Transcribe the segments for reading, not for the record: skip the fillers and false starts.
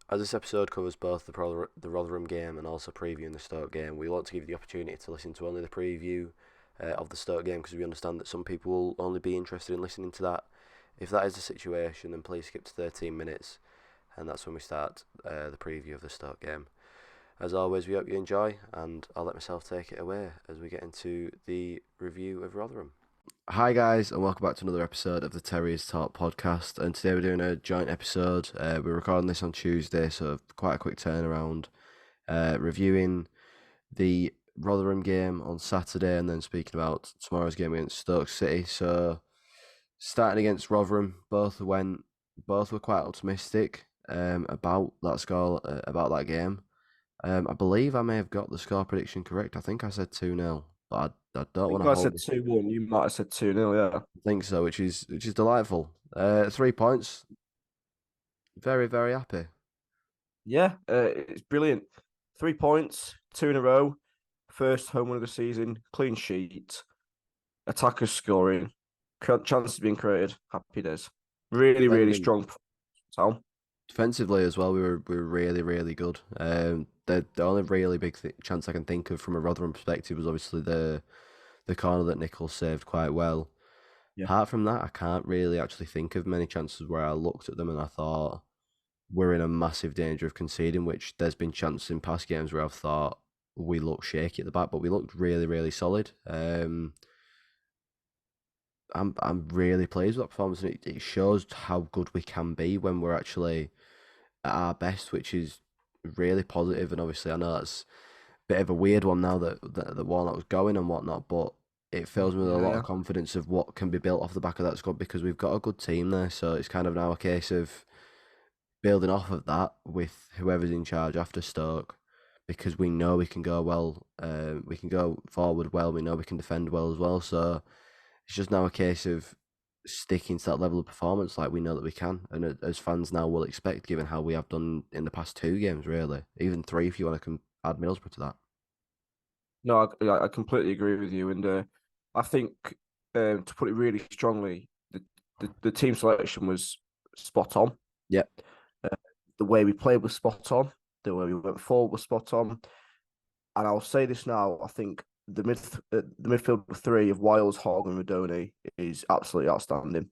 As this episode covers both the Rotherham game and also previewing the Stoke game, we want to give you the opportunity to listen to only the preview of the Stoke game because we understand that some people will only be interested in listening to that. If that is the situation, then please skip to 13 minutes, and that's when we start the preview of the Stoke game. As always, we hope you enjoy, and I'll let myself take it away as we get into the review of Rotherham. Hi guys, and welcome back to another episode of the Terriers Talk podcast. And today we're doing a joint episode. We're recording this on Tuesday, so quite a quick turnaround. Reviewing the Rotherham game on Saturday, and then speaking about tomorrow's game against Stoke City. So starting against Rotherham, both were quite optimistic about that score, about that game. I believe I may have got the score prediction correct. I think I said 2-0, but I I don't want think to I hold. said 2-1. You might have said 2-0, yeah. I think so, which is delightful. 3 points. Very, very happy. Yeah, it's brilliant. 3 points, two in a row. First home win of the season, clean sheet, attackers scoring, chances being created. Happy days. Really, really Defending strong. Tom. defensively as well, we were really, really good. The only really big chance I can think of from a Rotherham perspective was obviously the corner that Nichols saved quite well. Yeah. Apart from that, I can't really actually think of many chances where I looked at them and I thought we're in a massive danger of conceding, which there's been chances in past games where I've thought we looked shaky at the back, but we looked really, really solid. I'm really pleased with that performance, and it shows how good we can be when we're actually at our best, which is really positive. And obviously, I know that's a bit of a weird one now that Warnock was going and whatnot, but it fills me with a Yeah, lot yeah. of confidence of what can be built off the back of that squad because we've got a good team there. So it's kind of now a case of building off of that with whoever's in charge after Stoke, because we know we can go well, we can go forward well, we know we can defend well as well. So it's just now a case of sticking to that level of performance like we know that we can, and as fans now will expect, given how we have done in the past 2 games, really, even 3 if you want to add Middlesbrough to that. No, I completely agree with you. And I think, to put it really strongly, the team selection was spot on. Yep, Uh, the way we played was spot on. The way we went forward was spot on. And I'll say this now: I think the midfield three of Wiles, Hogg, and Rodoni is absolutely outstanding.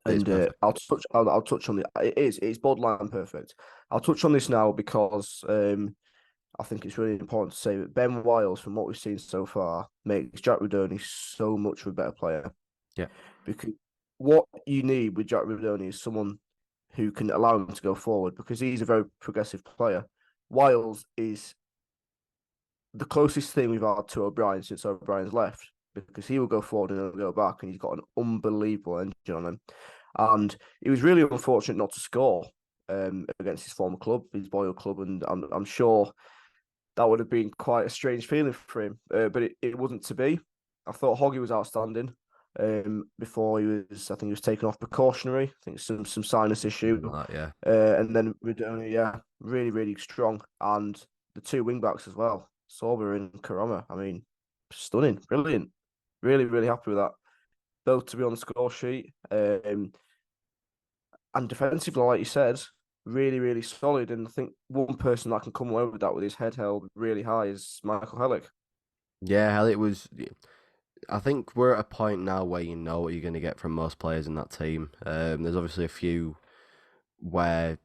it's And perfect. I'll touch on it's borderline perfect. I'll touch on this now because I think it's really important to say that Ben Wiles, from what we've seen so far, makes Jack Rodoni so much of a better player. Yeah, Because what you need with Jack Rodoni is someone who can allow him to go forward because he's a very progressive player. Wiles is the closest thing we've had to O'Brien since O'Brien's left because he will go forward and he'll go back, and he's got an unbelievable engine on him. And it was really unfortunate not to score against his former club, his boyhood club, and I'm sure that would have been quite a strange feeling for him. But it wasn't to be. I thought Hoggy was outstanding. Before I think he was taken off precautionary. I think some sinus issue, something like that, yeah. and then Redoni, yeah, really really strong, and the two wing backs as well, Sorba and Karama. I mean, stunning, brilliant. Really really happy with that. Both to be on the score sheet, and defensively, like you said, really really solid. And I think one person that can come away with that with his head held really high is Michael Hellick. Yeah, hell, it was. I think we're at a point now where you know what you're going to get from most players in that team. There's obviously a few where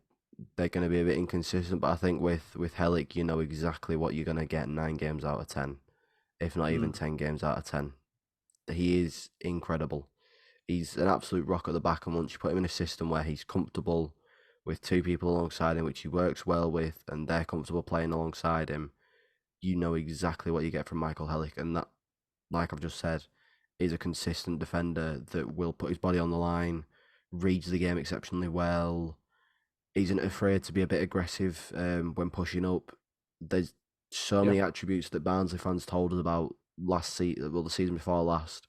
they're going to be a bit inconsistent, but I think with Helic, you know exactly what you're going to get 9 games out of 10, if not even Mm. 10 games out of 10. He is incredible. He's an absolute rock at the back, and once you put him in a system where he's comfortable with 2 people alongside him, which he works well with, and they're comfortable playing alongside him, you know exactly what you get from Michael Helic, and that, like I've just said, is a consistent defender that will put his body on the line, reads the game exceptionally well. He isn't afraid to be a bit aggressive when pushing up. There's so Yeah. many attributes that Barnsley fans told us about last season, well, the season before last,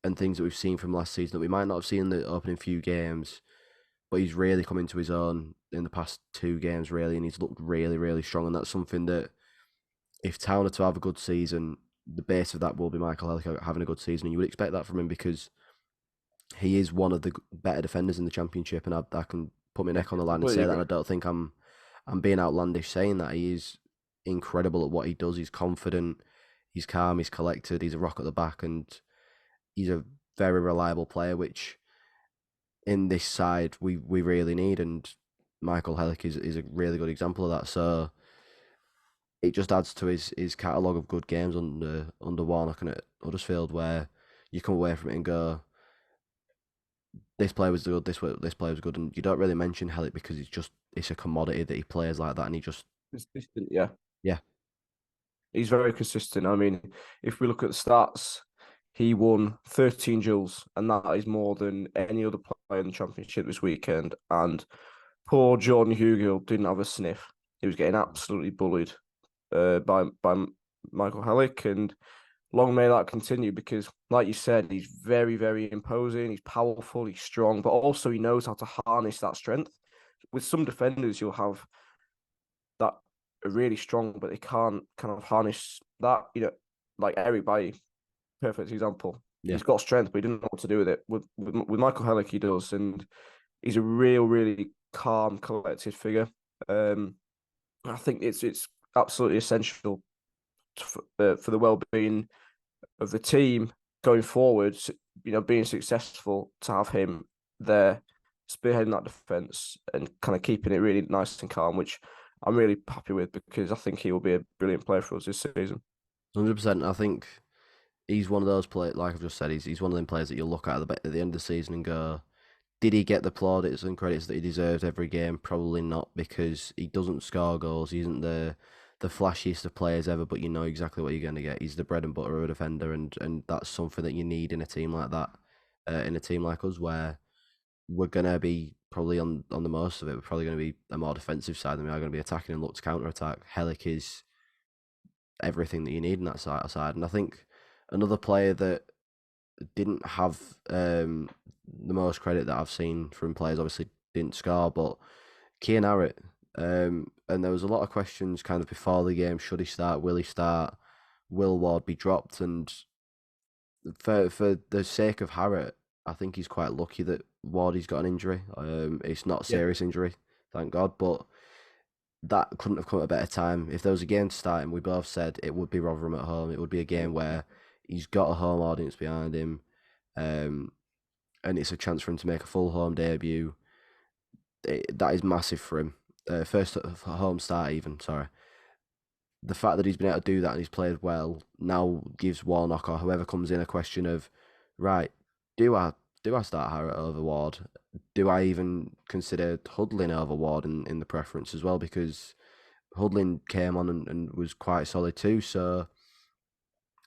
and things that we've seen from last season that we might not have seen in the opening few games. But he's really come into his own in the past 2 games, really, and he's looked really, really strong. And that's something that, if Town are to have a good season, the base of that will be Michael Hellicock having a good season, and you would expect that from him because he is one of the better defenders in the Championship, and I can put my neck on the line and Completely say that. And agree. I don't think I'm I'm being outlandish saying that. He is incredible at what he does. He's confident, he's calm, he's collected, he's a rock at the back, and he's a very reliable player, which in this side we really need. And Michael Hellick is a really good example of that. So it just adds to his catalogue of good games under Warnock and at Huddersfield, where you come away from it and go, this player was good, this player was good, and you don't really mention Hellick because it's a commodity that he plays like that, and he just Consistent, yeah. yeah He's very consistent. I mean, if we look at the stats, he won 13 duels, and that is more than any other player in the championship this weekend. And poor Jordan Hugill didn't have a sniff. He was getting absolutely bullied by Michael Hellick, and long may that continue because, like you said, he's very, very imposing. He's powerful. He's strong, but also he knows how to harness that strength. With some defenders, you'll have that are really strong, but they can't kind of harness that. Like Eric Bailly, perfect example. yeah. He's got strength, but he didn't know what to do with it. With Michael Hellick, he does, and he's a really calm, collected figure. I think it's absolutely essential for the well-being of the team going forward. Being successful to have him there spearheading that defense and kind of keeping it really nice and calm, which I'm really happy with because I think he will be a brilliant player for us this season. 100%. I think he's one of those players, like I've just said, he's one of them players that you'll look at the end of the season and go, did he get the plaudits and credits that he deserved every game? Probably not, because he doesn't score goals. He isn't the flashiest of players ever, but you know exactly what you're going to get. He's the bread and butter of a defender, and that's something that you need in a team like that, in a team like us, where we're going to be probably on the most of it. We're probably going to be a more defensive side than we are going to be attacking and look to counter attack. Hellick is everything that you need in that side, and I think another player that didn't have the most credit that I've seen from players. Obviously, didn't score, but Kian Harrett. And there was a lot of questions kind of before the game. Should he start? Will he start? Will Ward be dropped? And for the sake of Harrett, I think he's quite lucky that Wardy's got an injury. It's not a Yeah, serious injury, thank God. But that couldn't have come at a better time. If there was a game to start him, we both said it would be Rotherham at home. It would be a game where he's got a home audience behind him. Um, and it's a chance for him to make a full home debut. That is massive for him. First home start, even. Sorry, the fact that he's been able to do that and he's played well now gives Warnock or whoever comes in a question of, right, do I start Harrett over Ward? Do I even consider Hudlin over Ward in the preference as well? Because Hudlin came on and was quite solid too. So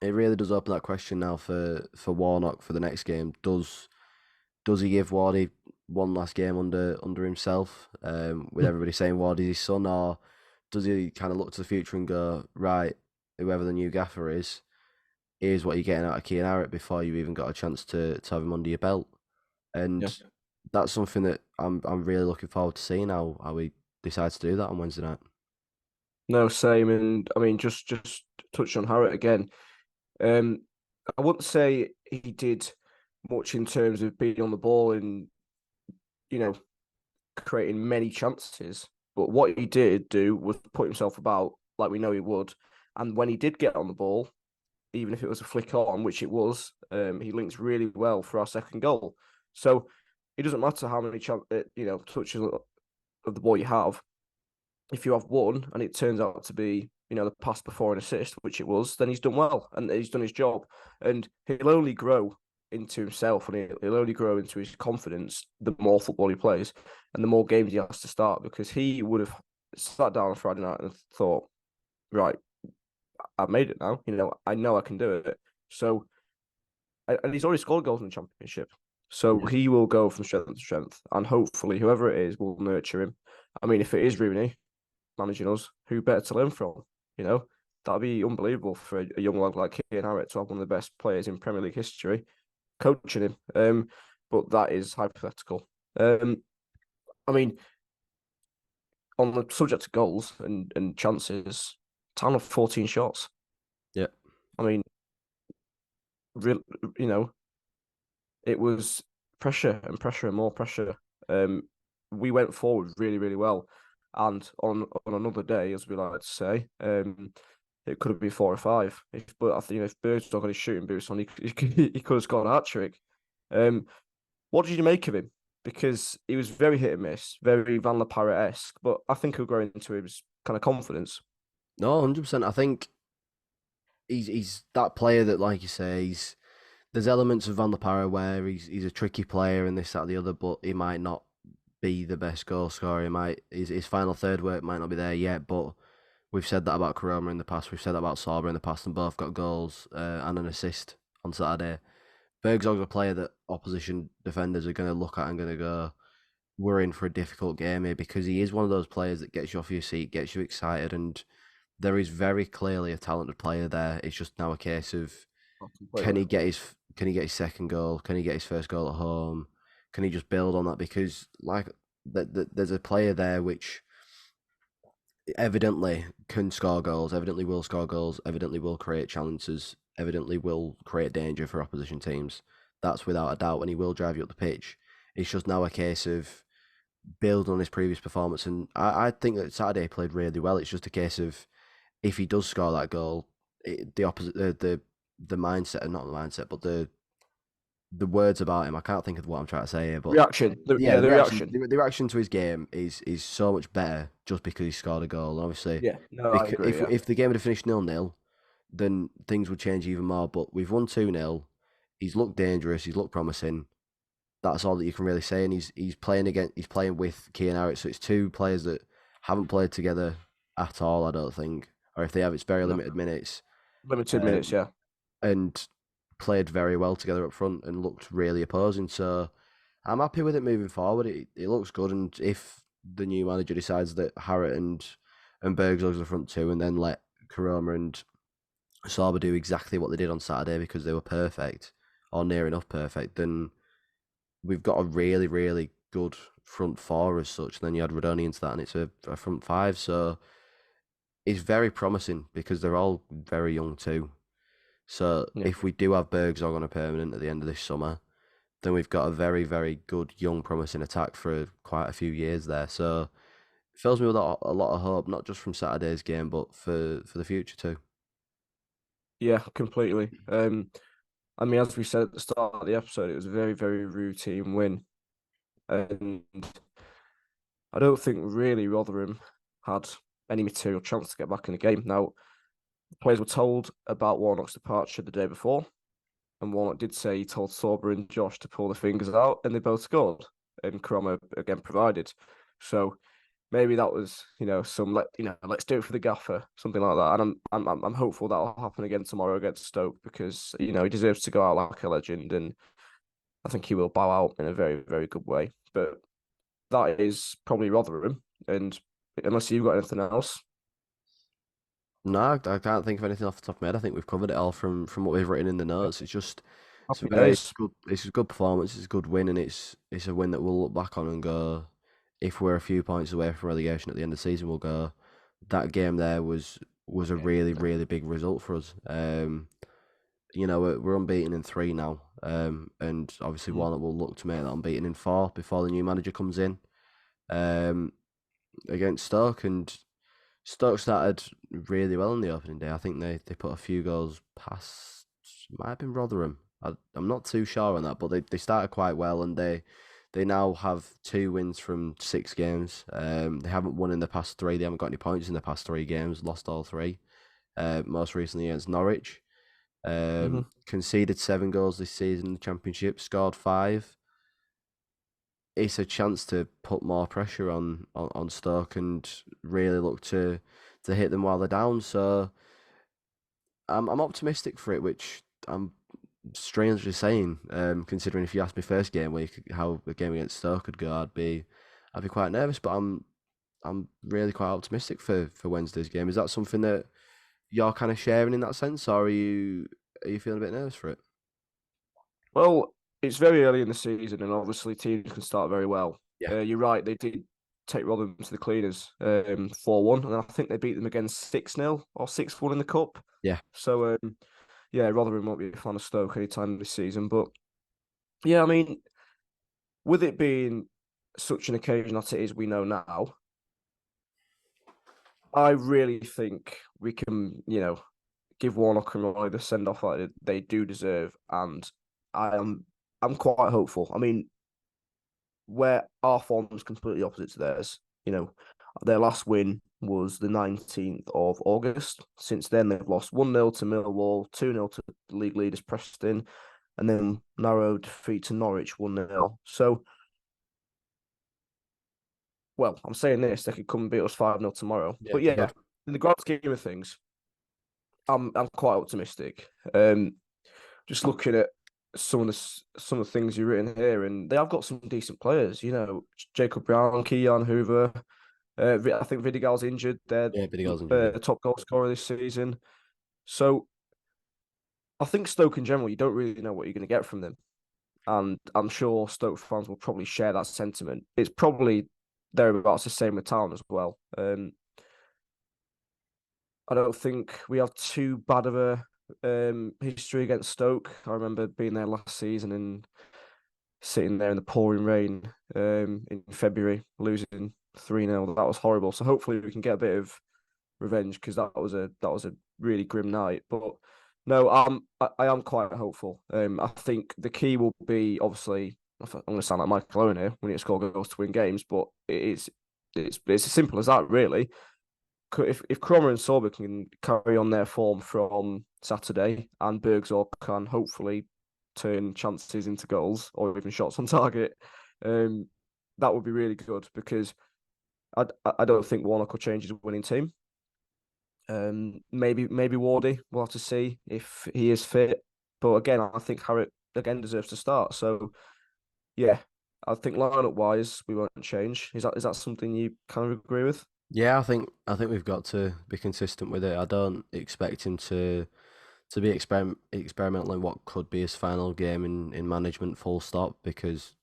it really does open that question now for Warnock for the next game. Does he give Wardy one last game under himself? With everybody saying Wardy's his son, or does he kind of look to the future and go, right, whoever the new gaffer is, here's what you're getting out of Keane Harrett before you even got a chance to have him under your belt? yeah. And that's something that I'm really looking forward to seeing how he decides to do that on Wednesday night. No, same. And I mean, just touch on Harrett again. Um, I wouldn't say he did much in terms of being on the ball and you know creating many chances, but what he did do was put himself about like we know he would. And when he did get on the ball, even if it was a flick on, which it was, he links really well for our second goal. So it doesn't matter how many touches of the ball you have. If you have one and it turns out to be the pass before an assist, which it was, then he's done well and he's done his job. And he'll only grow into himself and he'll only grow into his confidence the more football he plays and the more games he has to start, because he would have sat down on Friday night and thought, right, I've made it now. I know I can do it. So, and he's already scored goals in the championship. So Yeah. he will go from strength to strength, and hopefully, whoever it is will nurture him. I mean, if it is Rooney managing us, who better to learn from? You know, that'd be unbelievable for a young lad like Keane Harrett to have one of the best players in Premier League history coaching him. But that is hypothetical. I mean, on the subject of goals and chances, Town have 14 shots. Yeah. I mean, real, you know, it was pressure and pressure and more pressure. We went forward really, really well. And on another day, as we like to say, it could have been 4 or 5. But I think if Berg's got his shooting boots on, he could have scored a hat trick. Um, what did you make of him? Because he was very hit and miss, very Van La Parra-esque, but I think he'll grow into his kind of confidence. No, 100%. I think he's that player that, like you say, there's elements of Van der Parra where he's a tricky player and this, that, the other, but he might not be the best goal scorer. He might his final third work might not be there yet, but we've said that about Karoma in the past. We've said that about Sauber in the past, and both got goals and an assist on Saturday. Bergzog's a player that opposition defenders are going to look at and going to go, we're in for a difficult game here, because he is one of those players that gets you off your seat, gets you excited, and there is very clearly a talented player there. It's just now a case of, Oh, can completely. he get his second goal? Can he get his first goal at home? Can he just build on that? Because like there's a player there which evidently can score goals, evidently will score goals, evidently will create challenges, evidently will create danger for opposition teams. That's without a doubt, and he will drive you up the pitch. It's just now a case of build on his previous performance, and I think that Saturday he played really well. It's just a case of, if he does score that goal, the opposite, the mindset, not the mindset, but the words about him. I can't think of what I'm trying to say here, but Reaction. yeah, The reaction. the reaction to his game is so much better just because he scored a goal. And obviously, Yeah, no, I because agree. Yeah. if the game had finished 0-0, then things would change even more. But we've won 2-0. He's looked dangerous. He's looked promising. That's all that you can really say. And he's playing again. He's playing with Keane Harris, so it's two players that haven't played together at all. I don't think, or if they have, it's very No, limited minutes. limited minutes. Um, Yeah. and played very well together up front and looked really opposing. So I'm happy with it moving forward. It looks good, and if the new manager decides that Harrott and Berg's the front two, and then let Karoma and Sauber do exactly what they did on Saturday because they were perfect or near enough perfect, then we've got a really, really good front four as such. And then you add Rodoni into that, and it's a front five. So it's very promising because they're all very young too. So Yeah. if we do have Bergzog on a permanent at the end of this summer, then we've got a very, very good young promising attack for quite a few years there. So it fills me with a lot of hope, not just from Saturday's game, but for the future too. Yeah, completely. I mean, as we said at the start of the episode, it was a very, very routine win. And I don't think really Rotherham had any material chance to get back in the game. Now, the players were told about Warnock's departure the day before, and Warnock did say he told Sorber and Josh to pull the fingers out, and they both scored. And Karama again provided. So maybe that was, let's do it for the gaffer, something like that. And I'm hopeful that'll happen again tomorrow against Stoke, because he deserves to go out like a legend, and I think he will bow out in a very, very good way. But that is probably Rotherham, and unless you've got anything else, No, I can't think of anything off the top of my head. I think we've covered it all from what we've written in the notes. It's a happy very days. good, it's a good performance. It's a good win, and it's a win that we'll look back on and go, if we're a few points away from relegation at the end of the season, we'll go, that game there was a Yeah, really, really big result for us. We're unbeaten in three now, and obviously mm-hmm. Warnock will look to make that unbeaten in four before the new manager comes in, um, against Stoke. And Stoke started really well on the opening day. I think they put a few goals past, might have been Rotherham. I'm not too sure on that, but they started quite well, and they now have 2 wins from 6 games. They haven't won in the past three. They haven't got any points in the past 3 games. Lost all three. Most recently against Norwich. Conceded 7 goals this season in the Championship. Scored 5. It's a chance to put more pressure on Stoke and really look to hit them while they're down. So I'm optimistic for it, which I'm strangely saying, considering if you asked me first game how the game against Stoke could go, I'd be quite nervous. But I'm really quite optimistic for Wednesday's game. Is that something that you're kind of sharing in that sense, or are you feeling a bit nervous for it? Well, it's very early in the season, and obviously teams can start very well. Yeah, You're right; they did take Rotherham to the cleaners, 4-1, and I think they beat them again 6-0 or 6-1 in the cup. yeah. So yeah, Rotherham won't be a fan of Stoke anytime this season. But yeah, I mean, with it being such an occasion that it is, we know now, I really think we can, give Warnock and Roy the send off that they do deserve, and I am I'm quite hopeful. I mean, where our form is completely opposite to theirs. Their last win was the 19th of August. Since then, they've lost 1-0 to Millwall, 2-0 to league leaders Preston, and then narrow defeat to Norwich 1-0. So, well, I'm saying this, they could come and beat us 5-0 tomorrow. Yeah, But they yeah, could. in the grand scheme of things, I'm quite optimistic. Just looking at some of the things you've written here, and they have got some decent players. Jacob Brown, Keon Hoover. I think Vidigal's injured. They're Yeah, Billy Gill's injured. Yeah. top goal scorer this season. So I think Stoke in general, you don't really know what you're going to get from them, and I'm sure Stoke fans will probably share that sentiment. It's probably thereabouts the same with Town as well. I don't think we have too bad of a history against Stoke. I remember being there last season and sitting there in the pouring rain in February, losing 3-0. That was horrible. So hopefully we can get a bit of revenge because that was a really grim night. But no, I am quite hopeful. I think the key will be obviously. I'm going to sound like Michael Owen here. We need to score goals to win games, but it's as simple as that, really. If Cromer and Sorba can carry on their form from Saturday, and Bergzor can hopefully turn chances into goals or even shots on target, um, that would be really good because I don't think Warnock will change his winning team. Maybe Wardy. We'll have to see if he is fit. But again, I think Harrop again deserves to start. So yeah, I think lineup wise we won't change. Is that something you kind of agree with? Yeah, I think we've got to be consistent with it. I don't expect him to be experimental in what could be his final game in management, full stop, because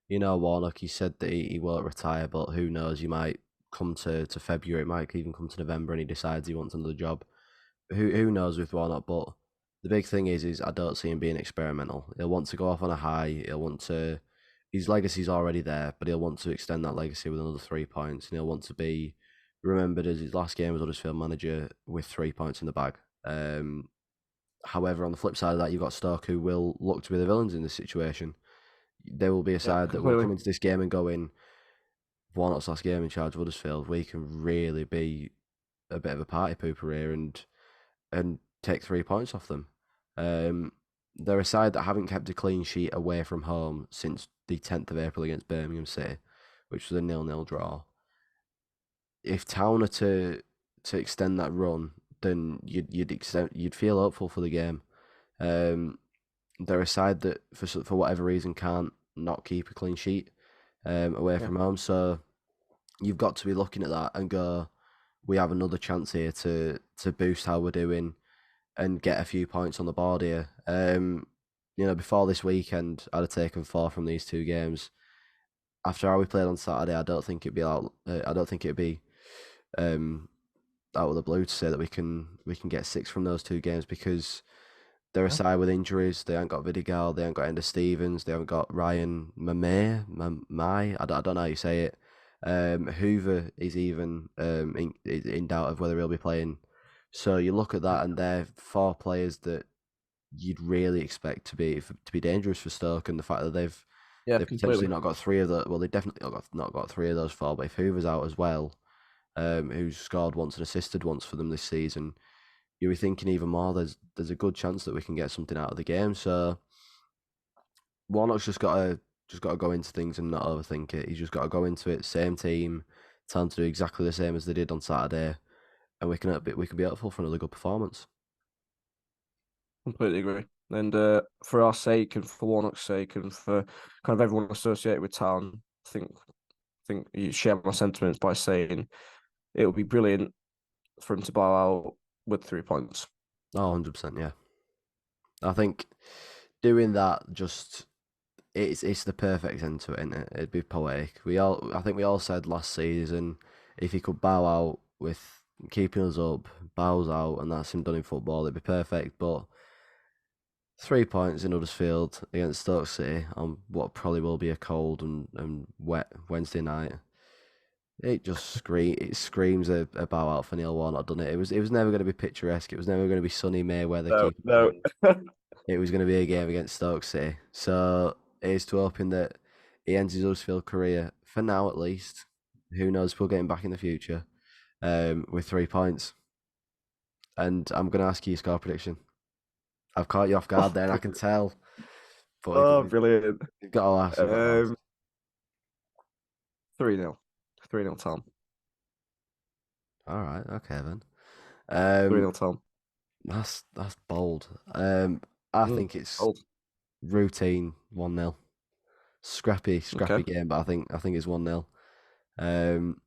Warnock, he said that he won't retire, but who knows, you might come to February, it might even come to November and he decides he wants another job. Who knows with Warnock, but the big thing is I don't see him being experimental. He'll want to go off on a high, he'll want to his legacy's already there, but he'll want to extend that legacy with another 3 points, and he'll want to be remembered as his last game as Huddersfield manager with 3 points in the bag. However, on the flip side of that, you've got Stoke who will look to be the villains in this situation. There will be a Yeah, side that will completely. come into this game and go in, Warnock's last game in charge of Huddersfield, we can really be a bit of a party pooper here and take 3 points off them. Um, they're a side that haven't kept a clean sheet away from home since the 10th of April against Birmingham City, which was a 0-0 draw. If Town are to extend that run, then you'd feel hopeful for the game. Um, they're a side that for whatever reason can't not keep a clean sheet away Yeah, from home. So you've got to be looking at that and go, we have another chance here to boost how we're doing and get a few points on the board here. Before this weekend, I'd have taken 4 from these 2 games. After how we played on Saturday, I don't think it'd be out. I don't think it'd be um, out of the blue to say that we can get 6 from those 2 games because they're a yeah, side with injuries. They haven't got Vidigal. They haven't got Ender Stevens. They haven't got Ryan Mamay. I don't know how you say it. Hoover is even in doubt of whether he'll be playing. So you look at that, and they're 4 players that you'd really expect to be dangerous for Stoke, and the fact that yeah, they've potentially completely. not got 3 of the well, they definitely not got 3 of those 4. But if Hoover's out as well, who's scored once and assisted once for them this season, you'll be thinking even more. There's a good chance that we can get something out of the game. So Warnock's just got to go into things and not overthink it. He's just got to go into it. Same team, tell them to do exactly the same as they did on Saturday, and we can be hopeful for another good performance. Completely agree. And for our sake, and for Warnock's sake, and for kind of everyone associated with Town, I think you share my sentiments by saying it would be brilliant for him to bow out with 3 points. Oh, 100%, yeah. I think doing that just it's the perfect end to it, isn't it? It'd be poetic. I think we all said last season if he could bow out with keeping us up, bows out, and that's him done in football, it'd be perfect. But 3 points in Huddersfield against Stoke City on what probably will be a cold and wet Wednesday night. It screams a bow out for Neil Warnock, doesn't it? It was never going to be picturesque. It was never going to be sunny Mayweather No, keeping no. point. It was going to be a game against Stoke City. So here's to hoping that he ends his Huddersfield career for now at least. Who knows? If we'll get him back in the future. With 3 points. And I'm going to ask you your score prediction. I've caught you off guard Oh, there, and I can brilliant. tell. But Oh, brilliant. you've got to ask. You've got to ask. 3-0. 3-0 Tom. All right. Okay then. 3-0 Um, Tom. that's bold. I Mm, think it's old. routine 1-0. Scrappy Okay. game, but I think it's 1-0. Um,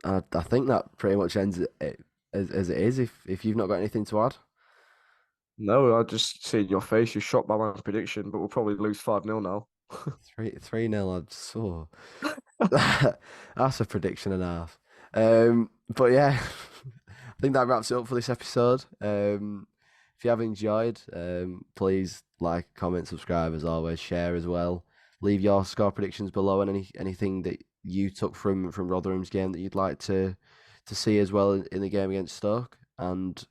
I think that pretty much ends it as it is. If you've not got anything to add, No, I just see your face. You're shocked by my prediction, but we'll probably lose 5-0 now. 3-0. I'd so that's a prediction and a half. But yeah, I think that wraps it up for this episode. If you have enjoyed, please like, comment, subscribe as always, share as well. Leave your score predictions below and anything that you took from Rotherham's game that you'd like to see as well in the game against Stoke. And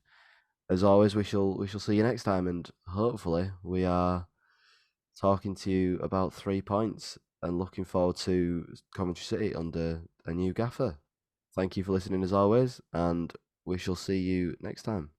as always, we shall see you next time, and hopefully we are talking to you about 3 points and looking forward to Coventry City under a new gaffer. Thank you for listening as always, and we shall see you next time.